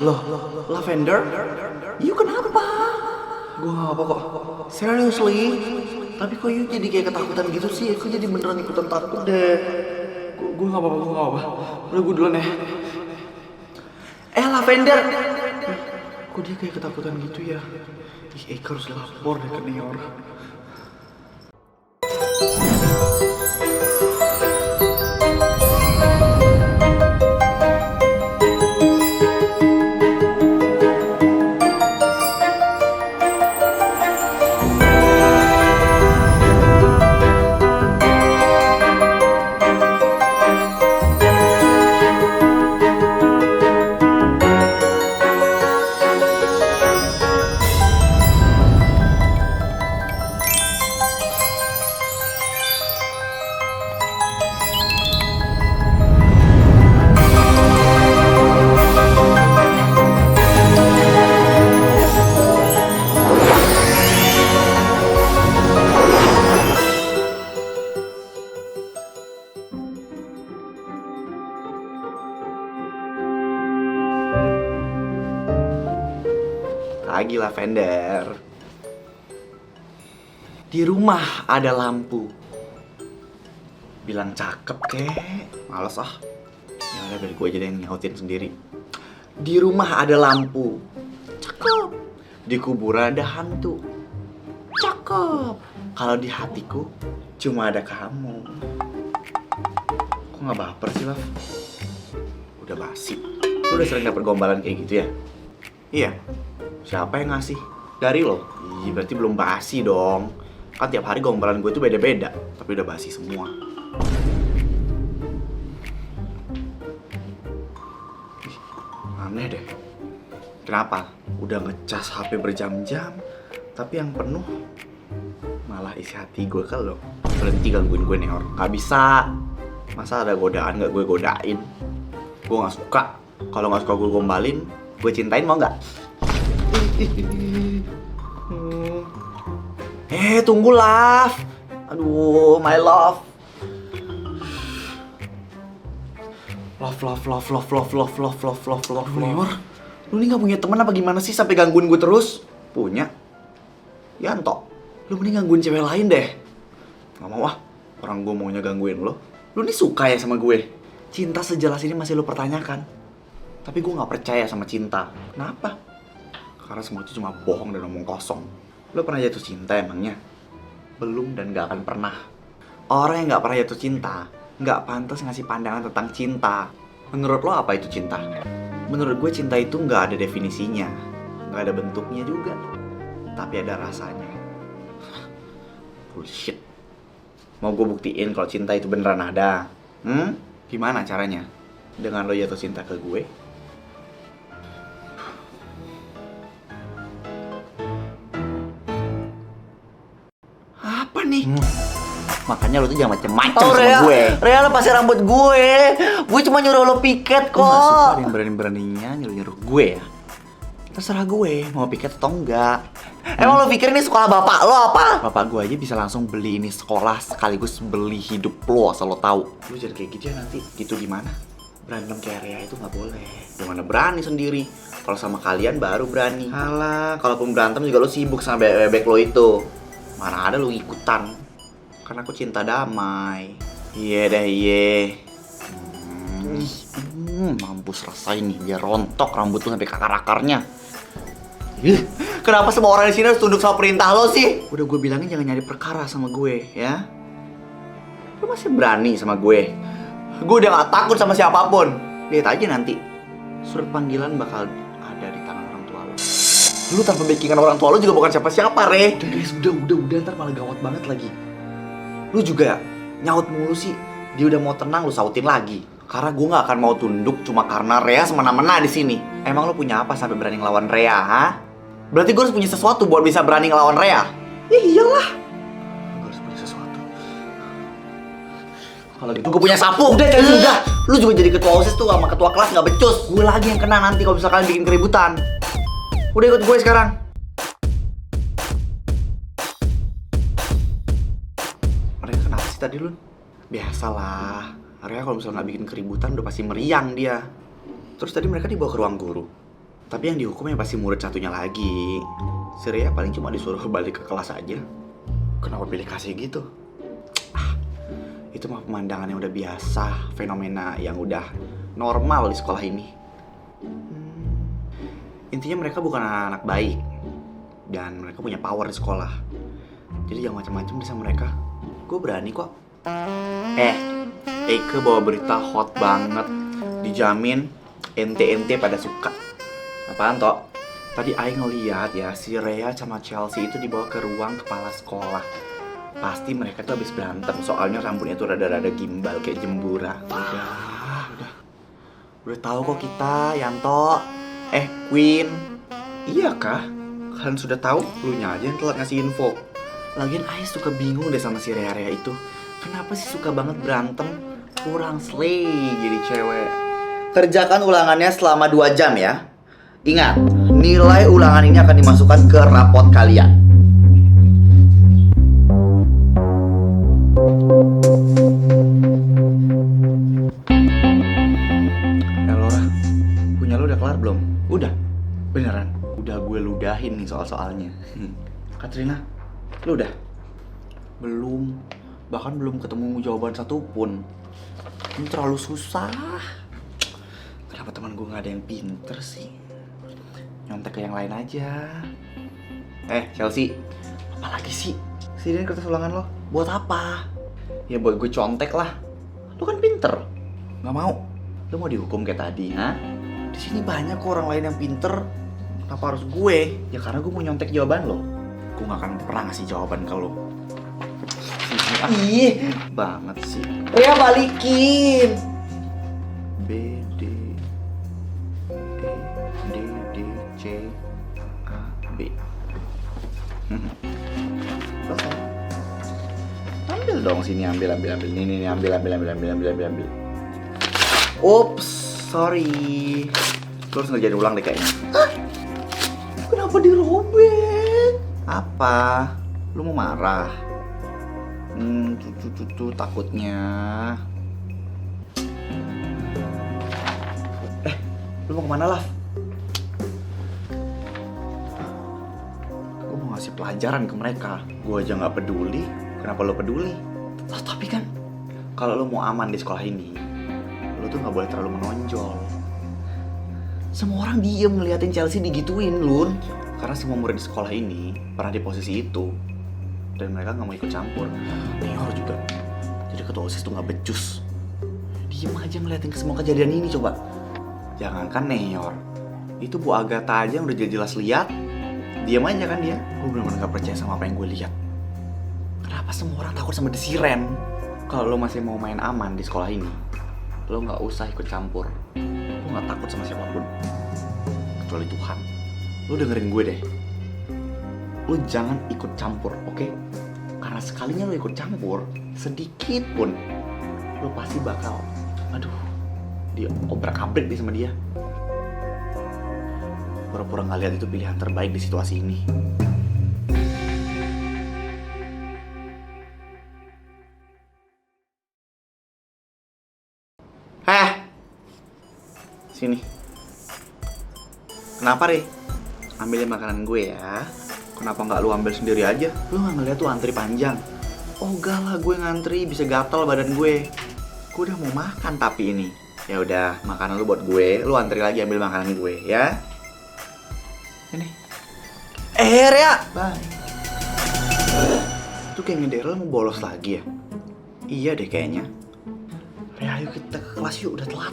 Loh, Lavender? You kenapa? Gue gak apa kok. Seriously? Tapi kok you jadi kayak ketakutan gitu sih? Aku jadi beneran ikutan takut deh. Gue gak apa-apa, gue gak apa-apa. Udah gue duluan ya. Lavender! Kok dia kayak ketakutan gitu ya? Eka harus lapor deh ke Neor. Lagi Lavender. Di rumah ada lampu. Bilang cakep kek. Males ah. Ya udah dari gue aja deh yang nyautin sendiri. Di rumah ada lampu. Cakep. Di kuburan ada hantu. Cakep. Kalau di hatiku cuma ada kamu. Kok gak baper sih, Lav? Udah basi. Lu udah sering dapet gombalan kayak gitu ya? Iya. Siapa yang ngasih? Dari lo? Iya, berarti belum basi dong. Kan tiap hari gombalan gue tuh beda-beda. Tapi udah basi semua. Ih, aneh deh. Kenapa? Udah ngecas HP berjam-jam, tapi yang penuh malah isi hati gue ke lo. Berhenti gangguin gue, Neor. Gak bisa. Masa ada godaan gak gue godain? Gue gak suka. Kalau gak suka gue gombalin, gue cintain mau gak? Tunggu, Lav. Aduh, my love. Love. Neor, lu nih gak punya teman apa gimana sih sampai gangguin gue terus? Punya. Yanto, lu mending gangguin cewek lain deh. Gak mau ah, orang gue maunya gangguin lo. Lu nih suka ya sama gue? Cinta sejelas ini masih lu pertanyakan. Tapi gue gak percaya sama cinta. Kenapa? Karena semua itu cuma bohong dan omong kosong. Lo pernah jatuh cinta emangnya? Belum dan gak akan pernah. Orang yang gak pernah jatuh cinta gak pantas ngasih pandangan tentang cinta. Menurut lo apa itu cinta? Menurut gue cinta itu gak ada definisinya. Gak ada bentuknya juga. Tapi ada rasanya. Bullshit. Mau gue buktiin kalau cinta itu beneran ada? Gimana caranya? Dengan lo jatuh cinta ke gue? Nih. Makanya lo tuh jangan macem-macem sama gue. Rea lepasin rambut gue. Gue cuma nyuruh lo piket kok. Lo gak suka ada yang berani-beraninya nyuruh-nyuruh gue ya? Terserah gue mau piket atau enggak. Emang lo pikir ini sekolah bapak lo apa? Bapak gue aja bisa langsung beli ini sekolah sekaligus beli hidup lo asal lo tahu. Lo jangan kayak gitu ya nanti. Gitu gimana? Berantem kayak Rea itu gak boleh. Gimana berani sendiri. Kalau sama kalian baru berani. Alah, kalaupun berantem juga lo sibuk sama bebek lo itu. Mana ada lu ikutan. Karena aku cinta damai. Iya deh, iya. Mampus rasain nih, biar rontok rambut lu sampai akar-akarnya. Kenapa semua orang di sini harus tunduk sama perintah lo sih? Udah gue bilangin jangan nyari perkara sama gue, ya. Lu masih berani sama gue. Gue udah gak takut sama siapapun. Lihat aja nanti. Surat panggilan bakal ada di tangan orang tua lo. Lu tanpa backingan orang tua lu juga bukan siapa-siapa, Re. Udah guys, udah, ntar malah gawat banget lagi. Lu juga nyaut mulu sih. Dia udah mau tenang, lu sautin lagi. Karena gue gak akan mau tunduk cuma karena Rea semena-mena di sini. Emang lu punya apa sampai berani ngelawan Rea, ha? Berarti gue harus punya sesuatu buat bisa berani ngelawan Rea. Ya iyalah. Gue harus punya sesuatu. Kalau gitu gue punya sapu. Udah. Lu juga jadi ketua OSIS tuh sama ketua kelas gak becus. Gue lagi yang kena nanti kalau misalkan bikin keributan. Udah ikut gue sekarang. Mereka kenapa sih tadi, Lun? Biasalah. Area kalau misalnya nggak bikin keributan udah pasti meriang dia. Terus tadi mereka dibawa ke ruang guru. Tapi yang dihukumnya pasti murid satunya lagi. Si Rea paling cuma disuruh balik ke kelas aja. Kenapa pilih kasih gitu? Itu mah pemandangan yang udah biasa, fenomena yang udah normal di sekolah ini. Intinya mereka bukan anak-anak baik. Dan mereka punya power di sekolah. Jadi jangan macam-macam deh sama mereka. Gue berani kok. Eike bawa berita hot banget. Dijamin ente-ente pada suka. Apaan toh? Tadi Aing ngeliat ya, si Rea sama Chelsea itu dibawa ke ruang kepala sekolah. Pasti mereka tuh habis berantem, soalnya rambutnya tuh rada-rada gimbal kayak jembura. Udah tahu kok kita, Yanto. Queen. Iya kah? Kalian sudah tahu? Lu nya aja yang telat ngasih info. Lagian Aing suka bingung deh sama si Rea-Rea itu. Kenapa sih suka banget berantem? Kurang slay jadi cewek. Kerjakan ulangannya selama 2 jam ya. Ingat, nilai ulangan ini akan dimasukkan ke rapot kalian. Ya Laura, punya lu udah kelar belum? Udah? Beneran? Udah gue ludahin nih soal-soalnya. Katrina, lu udah? Belum. Bahkan belum ketemu jawaban satupun. Ini terlalu susah. Kenapa teman gue gak ada yang pinter sih? Nyontek ke yang lain aja. Chelsea, apa lagi sih? Sini kertas ulangan lo. Buat apa? Ya buat gue contek lah. Lu kan pinter. Gak mau? Lu mau dihukum kayak tadi, ha? Di sini banyak kok orang lain yang pinter. Kenapa harus gue? Ya karena gue mau nyontek jawaban lo. Gue gak akan pernah ngasih jawaban ke lo. Ih, banget sih. Ya balikin. B D E D D C A B. Selesai. Ambil dong sini, ambil. Ini ambil. Ups, sorry. Lu harus ngerjain ulang deh kayaknya. Hah? Kenapa dirobek? Apa? Lu mau marah? Takutnya. Lu mau kemana lah? Gue mau ngasih pelajaran ke mereka. Gue aja nggak peduli. Kenapa lo peduli? Tapi kan, kalau lo mau aman di sekolah ini, lo tuh nggak boleh terlalu menonjol. Semua orang diem ngeliatin Chelsea digituin, Lun. Karena semua murid di sekolah ini pernah di posisi itu. Dan mereka nggak mau ikut campur. Neor juga. Jadi ketua OSIS tuh nggak becus. Diem aja ngeliatin ke semua kejadian ini coba. Jangankan Neor, itu Bu Agatha aja yang udah jelas lihat. Diam aja kan dia. Gue bener-bener gak percaya sama apa yang gue lihat. Kenapa semua orang takut sama desiren? Kalau lo masih mau main aman di sekolah ini, lo gak usah ikut campur. Lo gak takut sama siapapun, kecuali Tuhan. Lo dengerin gue deh. Lo jangan ikut campur, oke? Karena sekalinya lo ikut campur, sedikit pun, lo pasti bakal, dia obrak-abrik deh sama dia. Pura-pura nggak lihat itu pilihan terbaik di situasi ini. Sini. Kenapa, Re? Ambilin makanan gue ya. Kenapa nggak lu ambil sendiri aja? Lu nggak ngeliat tuh antri panjang? Oh enggak lah, gue ngantri bisa gatel badan gue. Gue udah mau makan tapi ini. Ya udah, makanan lu buat gue. Lu antri lagi ambil makanan gue ya. Ini. Rea. Bye. Tuh kayaknya Daryl mau bolos lagi ya. Iya deh kayaknya. Rea, ayo kita ke kelas yuk, udah telat.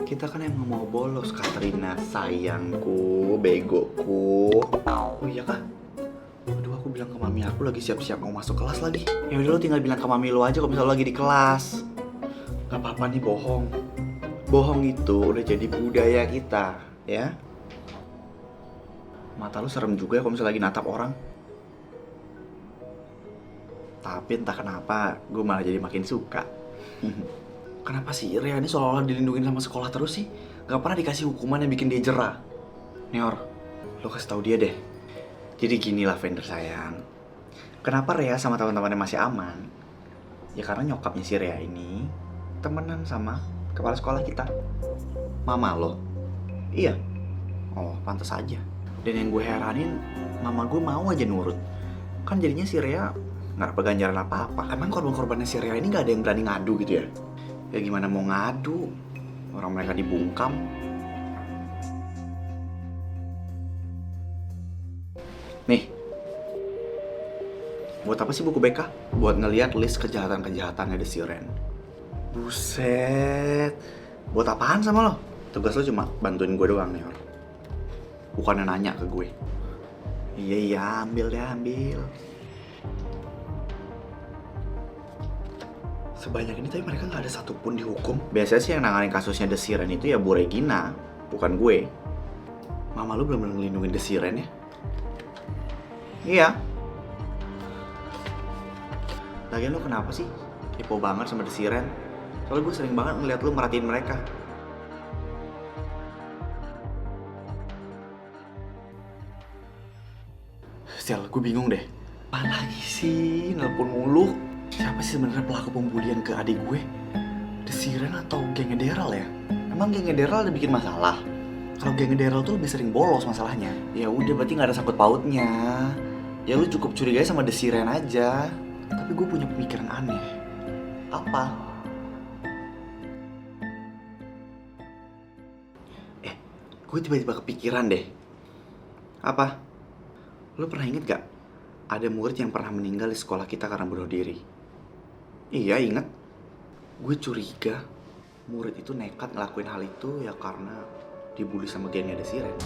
Kita kan emang mau bolos, Katrina sayangku, begoku. Oh iya kah? Aduh, aku bilang ke mami aku lagi siap-siap mau masuk kelas lagi. Ya udah, lo tinggal bilang ke mami lo aja kalau misalnya lo lagi di kelas. Gak apa-apa nih bohong. Bohong itu udah jadi budaya kita, ya. Mata lu serem juga ya kalau misalnya lagi natap orang. Tapi entah kenapa gue malah jadi makin suka. Kenapa sih Rea ini seolah-olah dilindungin sama sekolah terus sih? Gak pernah dikasih hukuman yang bikin dia jera. Neor, lo kasih tahu dia deh. Jadi gini lah Fender sayang. Kenapa Rea sama teman-temannya masih aman? Ya karena nyokapnya si Rea ini temenan sama kepala sekolah kita. Mama lo. Iya. Oh, pantas aja. Dan yang gue heranin, mama gue mau aja nurut. Kan jadinya si Rea nggak dapat ganjaran apa-apa. Emang korban-korbannya si Rea ini nggak ada yang berani ngadu gitu ya? Ya gimana mau ngadu? Orang mereka dibungkam. Nih, buat apa sih buku BK? Buat ngeliat list kejahatan-kejahatannya The Siren. Buset, buat apaan sama lo? Tugas lo cuma bantuin gue doang nih, Or. Bukannya nanya ke gue. Iya, ambil deh, ambil. Sebanyak ini tapi mereka nggak ada satupun dihukum. Biasanya sih yang nanganin kasusnya The Siren itu ya Bu Regina, bukan gue. Mama lu belum ngelindungin The Siren ya? Iya. Lagian lu kenapa sih kepo banget sama The Siren? Soalnya gue sering banget ngeliat lu merhatiin mereka. Sel, gue bingung deh. Apa lagi sih nelpon mulu? Siapa sih sebenarnya pelaku pembulian ke adik gue? The Siren atau gengnya Daryl ya? Emang gengnya Daryl ada bikin masalah? Kalau gengnya Daryl tuh lebih sering bolos masalahnya. Ya udah berarti nggak ada sangkut pautnya. Ya lu cukup curiga sama The Siren aja. Tapi gue punya pemikiran aneh. Apa? Gue tiba-tiba kepikiran deh. Apa? Lo pernah inget gak? Ada murid yang pernah meninggal di sekolah kita karena bunuh diri. Iya, inget. Gue curiga murid itu nekat ngelakuin hal itu ya karena dibully sama gengnya The Siren.